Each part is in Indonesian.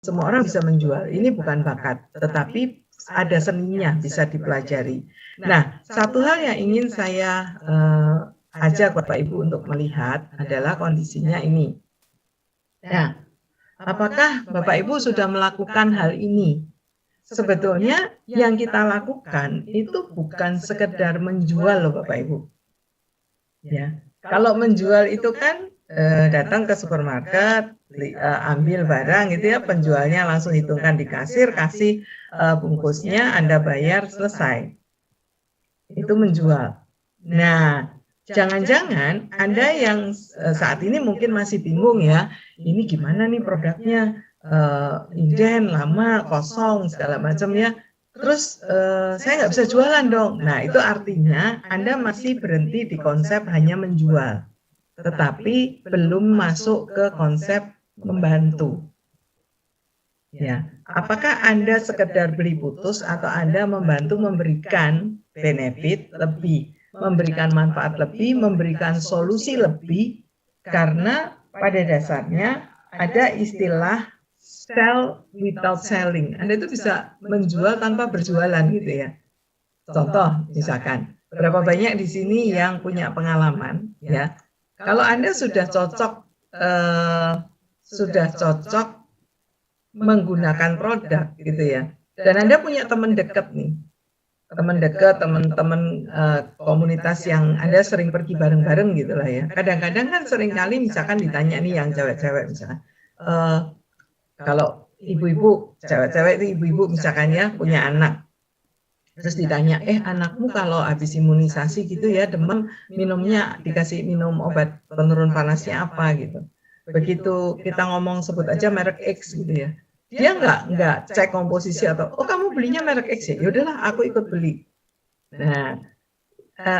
semua orang bisa menjual. Ini bukan bakat, tetapi ada seninya, bisa dipelajari. Nah, satu hal yang ingin saya ajak Bapak Ibu untuk melihat adalah kondisinya ini. Nah, apakah Bapak Ibu sudah melakukan hal ini? Sebetulnya yang kita lakukan itu bukan sekedar menjual loh Bapak Ibu. Ya, kalau menjual itu kan datang ke supermarket, ambil barang gitu ya, penjualnya langsung hitungkan di kasir, kasih bungkusnya, Anda bayar, selesai. Itu menjual. Nah, jangan-jangan Anda yang saat ini mungkin masih bingung ya, ini gimana nih produknya, inden, lama, kosong, segala macam ya. Terus saya nggak bisa jualan dong. Nah, itu artinya Anda masih berhenti di konsep hanya menjual, tetapi belum masuk ke konsep membantu. Ya, apakah Anda sekedar beli putus atau Anda membantu memberikan benefit lebih, memberikan manfaat lebih, memberikan solusi lebih, karena pada dasarnya ada istilah sell without selling. Anda itu bisa menjual tanpa berjualan gitu ya. Contoh misalkan, berapa banyak di sini yang punya pengalaman ya. Kalau Anda sudah cocok menggunakan produk gitu ya. Dan Anda punya teman dekat nih. Teman dekat, teman-teman komunitas yang Anda sering pergi bareng-bareng gitu lah ya. Kadang-kadang kan sering kali misalkan ditanya nih yang cewek-cewek misalkan, kalau ibu-ibu, cewek-cewek itu ibu-ibu misalkan ya punya anak, terus ditanya, anakmu kalau habis imunisasi gitu ya demam, minumnya dikasih minum obat penurun panasnya apa gitu. Begitu kita ngomong sebut aja merek X gitu ya, dia nggak cek komposisi atau kamu belinya merek X ya, yaudahlah aku ikut beli. Nah,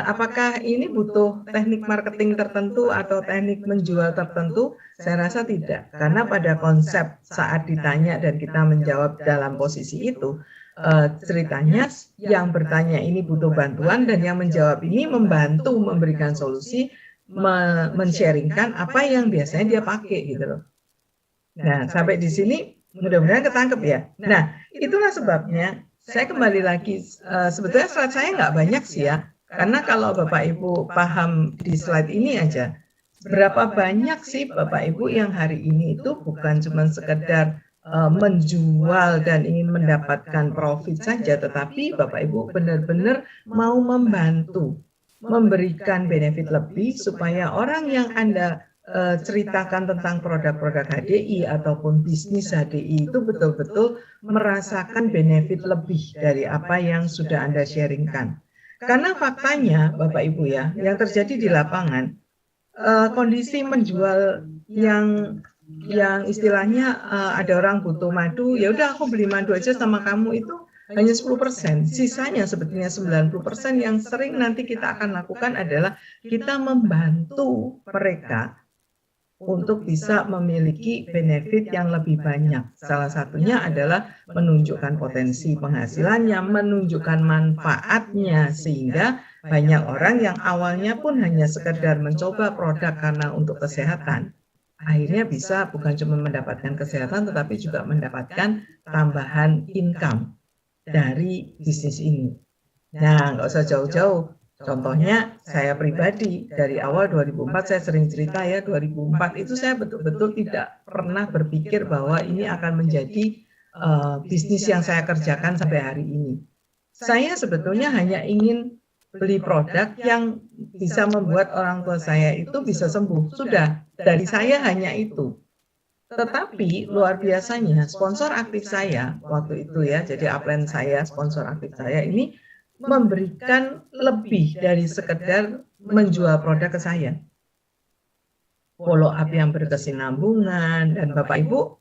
apakah ini butuh teknik marketing tertentu atau teknik menjual tertentu? Saya rasa tidak, karena pada konsep saat ditanya dan kita menjawab dalam posisi itu, ceritanya yang bertanya ini butuh bantuan dan yang menjawab ini membantu memberikan solusi, men-sharingkan apa yang biasanya dia pakai gitu loh. Nah, sampai di sini mudah-mudahan ketangkep ya. Nah, itulah sebabnya saya kembali lagi, sebetulnya slide saya nggak banyak sih ya, karena kalau Bapak Ibu paham di slide ini aja, berapa banyak sih Bapak Ibu yang hari ini itu bukan cuma sekedar menjual dan ingin mendapatkan profit saja, tetapi Bapak Ibu benar-benar mau membantu, memberikan benefit lebih supaya orang yang Anda ceritakan tentang produk-produk HDI ataupun bisnis HDI itu betul-betul merasakan benefit lebih dari apa yang sudah Anda sharingkan. Karena faktanya Bapak Ibu ya, yang terjadi di lapangan, kondisi menjual yang istilahnya ada orang butuh madu, ya udah aku beli madu aja sama kamu, itu hanya 10%. Sisanya sebetulnya 90% yang sering nanti kita akan lakukan adalah kita membantu mereka untuk bisa memiliki benefit yang lebih banyak. Salah satunya adalah menunjukkan potensi penghasilannya, menunjukkan manfaatnya, sehingga banyak orang yang awalnya pun hanya sekedar mencoba produk karena untuk kesehatan, akhirnya bisa bukan cuma mendapatkan kesehatan, tetapi juga mendapatkan tambahan income dari bisnis ini. Nah, nggak usah jauh-jauh. Contohnya saya pribadi dari awal 2004 saya sering cerita ya, 2004 itu saya betul-betul tidak pernah berpikir bahwa ini akan menjadi bisnis yang saya kerjakan sampai hari ini. Saya sebetulnya hanya ingin beli produk yang bisa membuat orang tua saya itu bisa sembuh. Sudah, dari saya hanya itu. Tetapi luar biasanya sponsor aktif saya waktu itu ya, jadi upline saya, sponsor aktif saya ini memberikan lebih dari sekedar menjual produk ke saya. Follow up yang berkesinambungan, dan Bapak Ibu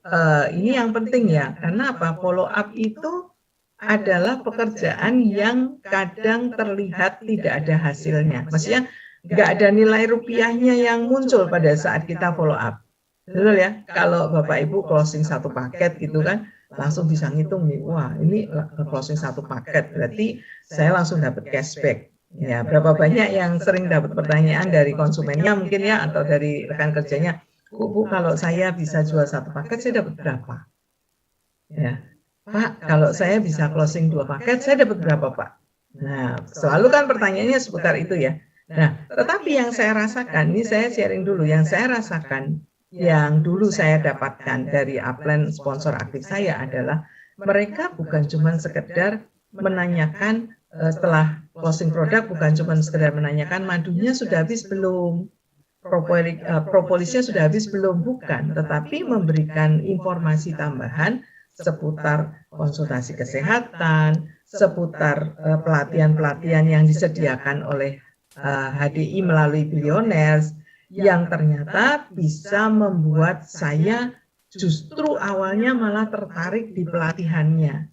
ini yang penting ya, karena apa? Follow up itu adalah pekerjaan yang kadang terlihat tidak ada hasilnya. Maksudnya nggak ada nilai rupiahnya yang muncul pada saat kita follow up. Betul ya? Kalau Bapak Ibu closing satu paket gitu kan, langsung bisa ngitung nih, wah ini closing satu paket, berarti saya langsung dapat cashback. Ya, berapa banyak yang sering dapat pertanyaan dari konsumennya mungkin ya, atau dari rekan kerjanya, Bu, kalau saya bisa jual satu paket, saya dapat berapa? Ya, Pak, kalau saya bisa closing 2 paket, saya dapat berapa, Pak? Nah, selalu kan pertanyaannya seputar itu ya. Nah, tetapi yang saya rasakan, ini saya sharing dulu, yang saya rasakan, yang dulu saya dapatkan dari upline sponsor aktif saya adalah mereka bukan cuma sekedar menanyakan setelah closing produk, bukan cuma sekedar menanyakan madunya sudah habis belum, propolisnya sudah habis belum, bukan, tetapi memberikan informasi tambahan seputar konsultasi kesehatan, seputar pelatihan-pelatihan yang disediakan oleh HDI melalui Billionaires yang ternyata bisa membuat saya justru awalnya malah tertarik di pelatihannya,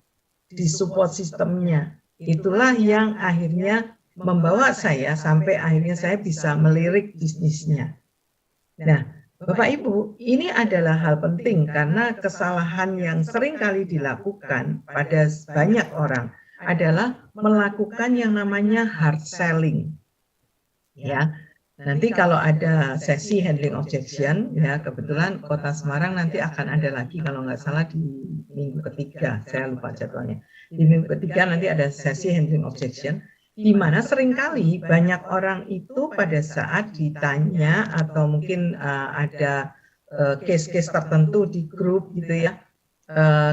di support sistemnya. Itulah yang akhirnya membawa saya sampai akhirnya saya bisa melirik bisnisnya. Nah, Bapak Ibu, ini adalah hal penting karena kesalahan yang sering kali dilakukan pada banyak orang adalah melakukan yang namanya hard selling. Ya, nanti kalau ada sesi handling objection, ya kebetulan Kota Semarang nanti akan ada lagi kalau nggak salah di minggu ketiga, saya lupa jadwalnya. Di minggu ketiga nanti ada sesi handling objection, di mana seringkali banyak orang itu pada saat ditanya atau mungkin ada case-case tertentu di grup gitu ya.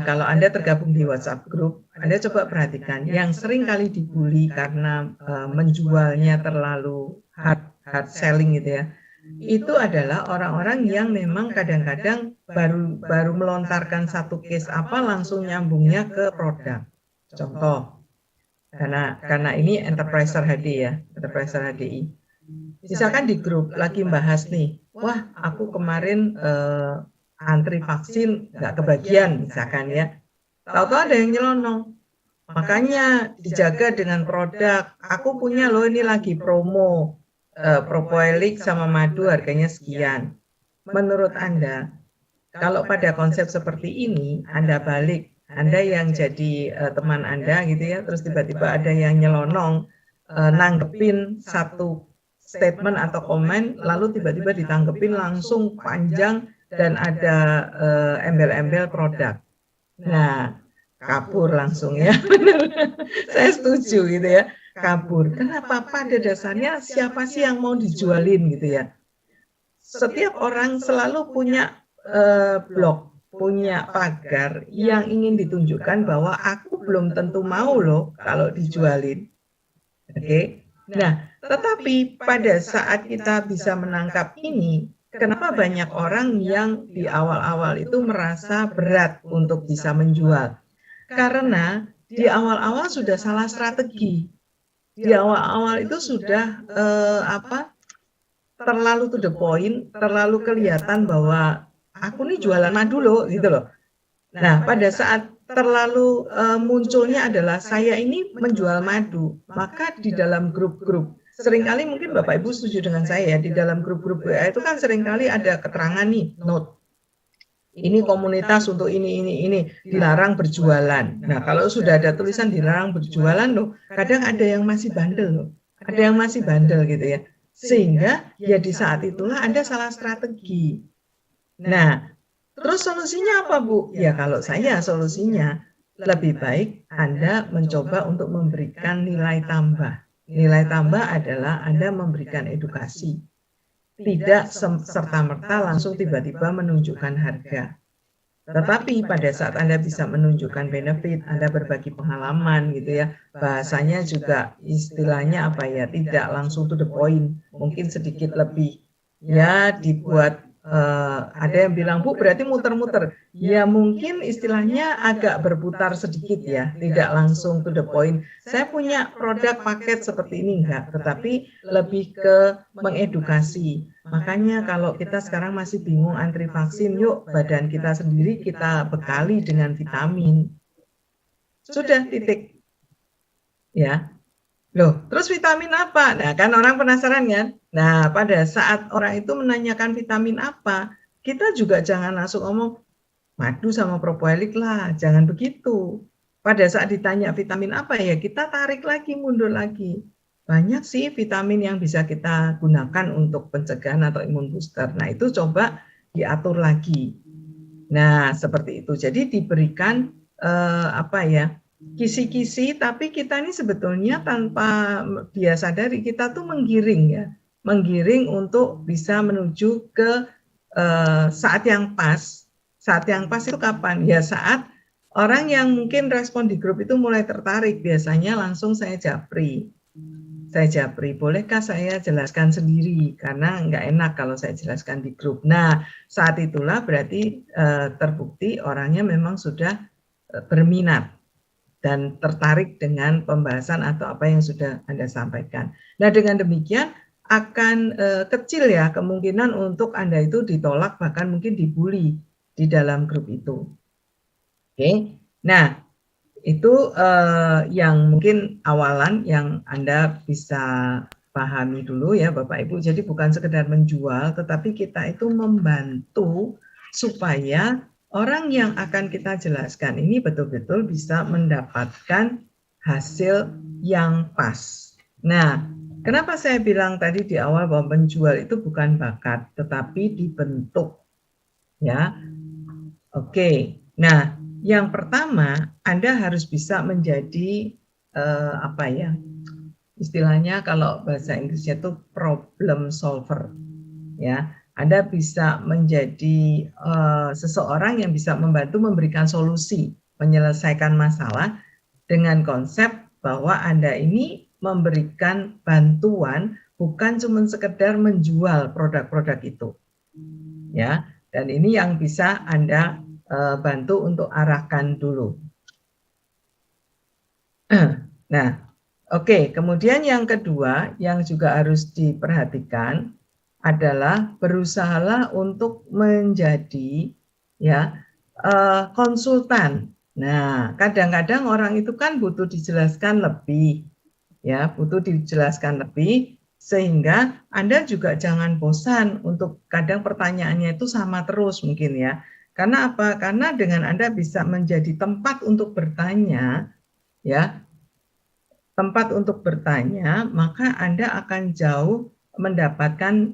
Kalau Anda tergabung di WhatsApp grup, Anda coba perhatikan yang sering kali dibully karena menjualnya terlalu hard selling gitu ya. Itu adalah orang-orang yang memang kadang-kadang baru melontarkan satu case apa langsung nyambungnya ke produk. Contoh, karena ini Enterpriser HD ya, Enterpriser HDI. Misalkan di grup lagi bahas nih, wah aku kemarin antri vaksin nggak kebagian misalkan ya. Tahu-tahu ada yang nyelonong. Makanya dijaga dengan produk. Aku punya loh ini lagi promo propoilik sama madu harganya sekian. Menurut Anda, kalau pada konsep seperti ini, Anda balik, Anda yang jadi teman Anda gitu ya, terus tiba-tiba ada yang nyelonong, nanggepin satu statement atau komen, lalu tiba-tiba ditanggepin langsung panjang dan ada embel-embel produk. Nah, kabur langsung ya. Saya setuju gitu ya, kabur. Kenapa? Pada dasarnya siapa sih yang mau dijualin gitu ya. Setiap orang selalu punya blog, punya pagar yang ingin ditunjukkan bahwa aku belum tentu mau loh kalau dijualin. Oke. Nah, tetapi pada saat kita bisa menangkap ini, kenapa banyak orang yang di awal-awal itu merasa berat untuk bisa menjual? Karena di awal-awal sudah salah strategi. Di awal-awal itu sudah terlalu to the point, terlalu kelihatan bahwa aku nih jualan madu loh gitu loh. Nah, pada saat terlalu munculnya adalah saya ini menjual madu, maka di dalam grup-grup seringkali mungkin Bapak Ibu setuju dengan saya ya, di dalam grup-grup WA itu kan seringkali ada keterangan nih, note. Ini komunitas untuk ini dilarang berjualan. Nah, kalau sudah ada tulisan dilarang berjualan loh, kadang ada yang masih bandel loh. Ada yang masih bandel gitu ya. Sehingga ya di saat itulah Anda salah strategi. Nah, terus solusinya apa, Bu? Ya kalau saya solusinya lebih baik Anda mencoba untuk memberikan nilai tambah. Nilai tambah adalah Anda memberikan edukasi. Tidak serta-merta langsung tiba-tiba menunjukkan harga. Tetapi pada saat Anda bisa menunjukkan benefit, Anda berbagi pengalaman gitu ya. Bahasanya juga istilahnya apa ya, tidak langsung to the point, mungkin sedikit lebih ya dibuat ada yang bilang, Bu berarti muter-muter. Ya mungkin istilahnya agak berputar sedikit ya, tidak langsung to the point. Saya punya produk paket seperti ini enggak, tetapi lebih ke mengedukasi. Makanya kalau kita sekarang masih bingung antri vaksin, yuk badan kita sendiri kita bekali dengan vitamin. Sudah titik. Ya. Loh, terus vitamin apa? Nah, kan orang penasaran kan? Nah, pada saat orang itu menanyakan vitamin apa, kita juga jangan langsung ngomong, madu sama propoilik lah, jangan begitu. Pada saat ditanya vitamin apa ya, kita tarik lagi, mundur lagi. Banyak sih vitamin yang bisa kita gunakan untuk pencegahan atau imun booster. Nah, itu coba diatur lagi. Nah, seperti itu. Jadi diberikan apa ya, kisi-kisi, tapi kita ini sebetulnya tanpa dia sadari kita tuh menggiring ya, menggiring untuk bisa menuju ke saat yang pas. Saat yang pas itu kapan? Ya saat orang yang mungkin respon di grup itu mulai tertarik, biasanya langsung saya japri. Bolehkah saya jelaskan sendiri? Karena nggak enak kalau saya jelaskan di grup. Nah, saat itulah berarti terbukti orangnya memang sudah berminat dan tertarik dengan pembahasan atau apa yang sudah Anda sampaikan. Nah, dengan demikian akan kecil ya kemungkinan untuk Anda itu ditolak, bahkan mungkin dibully di dalam grup itu. Oke, nah itu yang mungkin awalan yang Anda bisa pahami dulu ya Bapak Ibu. Jadi bukan sekedar menjual, tetapi kita itu membantu supaya orang yang akan kita jelaskan ini betul-betul bisa mendapatkan hasil yang pas. Nah, kenapa saya bilang tadi di awal bahwa menjual itu bukan bakat, tetapi dibentuk. Ya, oke. Nah, yang pertama, Anda harus bisa menjadi apa ya? Istilahnya kalau bahasa Inggrisnya itu problem solver. Ya, Anda bisa menjadi seseorang yang bisa membantu memberikan solusi, menyelesaikan masalah dengan konsep bahwa Anda ini memberikan bantuan bukan cuma sekedar menjual produk-produk itu. Ya, dan ini yang bisa Anda bantu untuk arahkan dulu. Nah, oke. Kemudian yang kedua yang juga harus diperhatikan adalah berusahalah untuk menjadi ya konsultan. Nah, kadang-kadang orang itu kan butuh dijelaskan lebih, ya, butuh dijelaskan lebih sehingga Anda juga jangan bosan untuk kadang pertanyaannya itu sama terus mungkin ya. Karena apa? Karena dengan Anda bisa menjadi tempat untuk bertanya, ya, tempat untuk bertanya, maka Anda akan jauh mendapatkan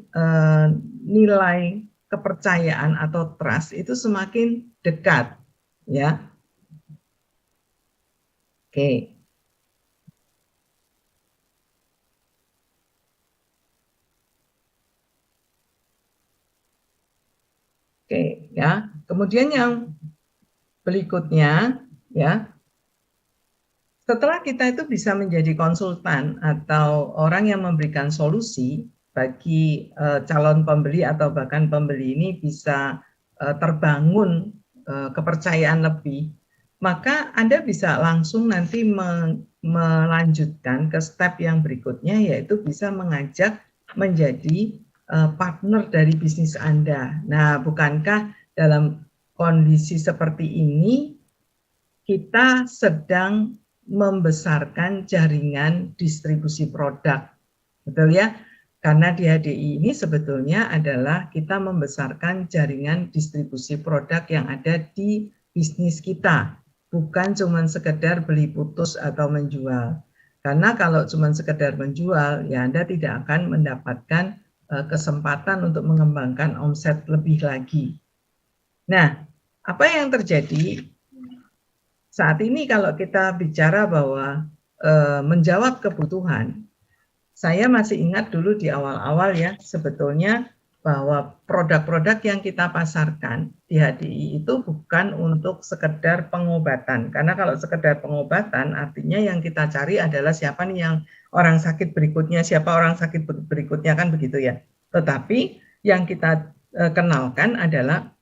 nilai kepercayaan atau trust itu semakin dekat, ya. Oke. Oke, ya. Kemudian yang berikutnya, ya, setelah kita itu bisa menjadi konsultan atau orang yang memberikan solusi bagi calon pembeli atau bahkan pembeli ini bisa terbangun kepercayaan lebih, maka Anda bisa langsung nanti melanjutkan ke step yang berikutnya, yaitu bisa mengajak menjadi partner dari bisnis Anda. Nah, bukankah dalam kondisi seperti ini kita sedang membesarkan jaringan distribusi produk, betul ya? Karena di HDI ini sebetulnya adalah kita membesarkan jaringan distribusi produk yang ada di bisnis kita, bukan cuma sekedar beli putus atau menjual. Karena kalau cuma sekedar menjual, ya Anda tidak akan mendapatkan kesempatan untuk mengembangkan omset lebih lagi. Nah, apa yang terjadi saat ini kalau kita bicara bahwa menjawab kebutuhan, saya masih ingat dulu di awal-awal ya, sebetulnya bahwa produk-produk yang kita pasarkan di HDI itu bukan untuk sekedar pengobatan. Karena kalau sekedar pengobatan artinya yang kita cari adalah siapa nih yang orang sakit berikutnya, siapa orang sakit berikutnya, kan begitu ya. Tetapi yang kita kenalkan adalah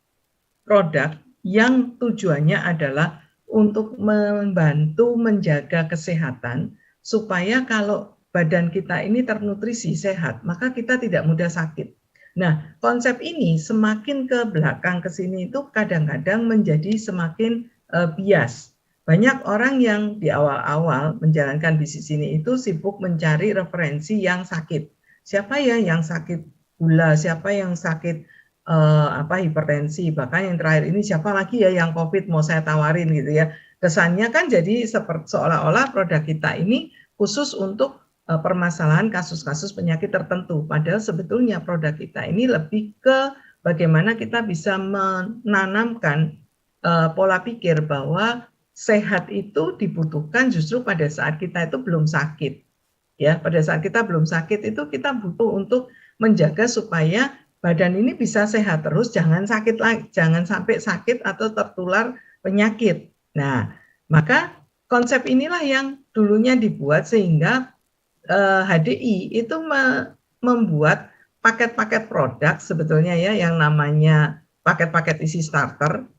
produk yang tujuannya adalah untuk membantu menjaga kesehatan supaya kalau badan kita ini ternutrisi sehat, maka kita tidak mudah sakit. Nah, konsep ini semakin ke belakang ke sini itu kadang-kadang menjadi semakin bias. Banyak orang yang di awal-awal menjalankan bisnis ini itu sibuk mencari referensi yang sakit. Siapa ya yang sakit gula, siapa yang sakit hipertensi, bahkan yang terakhir ini siapa lagi ya yang COVID mau saya tawarin gitu ya. Kesannya kan jadi seperti seolah-olah produk kita ini khusus untuk permasalahan kasus-kasus penyakit tertentu, padahal sebetulnya produk kita ini lebih ke bagaimana kita bisa menanamkan pola pikir bahwa sehat itu dibutuhkan justru pada saat kita itu belum sakit. Ya, pada saat kita belum sakit itu kita butuh untuk menjaga supaya badan ini bisa sehat terus, jangan sakit lagi, jangan sampai sakit atau tertular penyakit. Nah, maka konsep inilah yang dulunya dibuat sehingga HDI itu membuat paket-paket produk sebetulnya ya yang namanya paket-paket isi starter.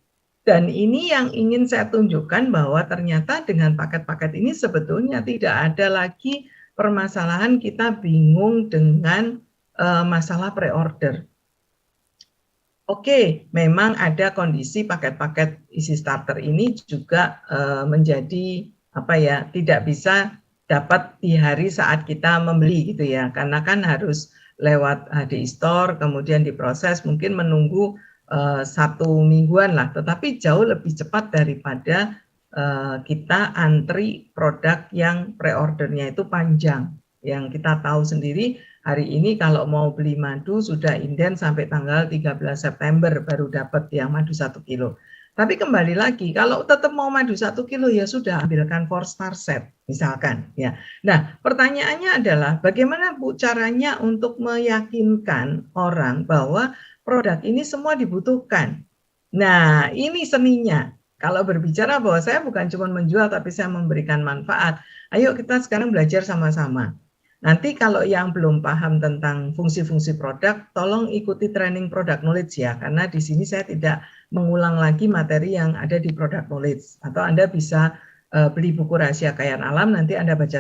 Dan ini yang ingin saya tunjukkan bahwa ternyata dengan paket-paket ini sebetulnya tidak ada lagi permasalahan kita bingung dengan masalah pre-order. Oke, memang ada kondisi paket-paket isi starter ini juga menjadi apa ya, tidak bisa dapat di hari saat kita membeli gitu ya, karena kan harus lewat HDI Store, kemudian diproses, mungkin menunggu 1 mingguan lah, tetapi jauh lebih cepat daripada kita antri produk yang pre-ordernya itu panjang. Yang kita tahu sendiri hari ini kalau mau beli madu sudah inden sampai tanggal 13 September baru dapat yang madu 1 kilo. Tapi kembali lagi, kalau tetap mau madu 1 kilo ya sudah ambilkan 4-star set misalkan ya. Nah, pertanyaannya adalah bagaimana Bu caranya untuk meyakinkan orang bahwa produk ini semua dibutuhkan. Nah, ini seninya. Kalau berbicara bahwa saya bukan cuma menjual tapi saya memberikan manfaat. Ayo kita sekarang belajar sama-sama. Nanti kalau yang belum paham tentang fungsi-fungsi produk, tolong ikuti training product knowledge ya, karena di sini saya tidak mengulang lagi materi yang ada di product knowledge. Atau Anda bisa beli buku Rahasia Kekayaan Alam, nanti Anda baca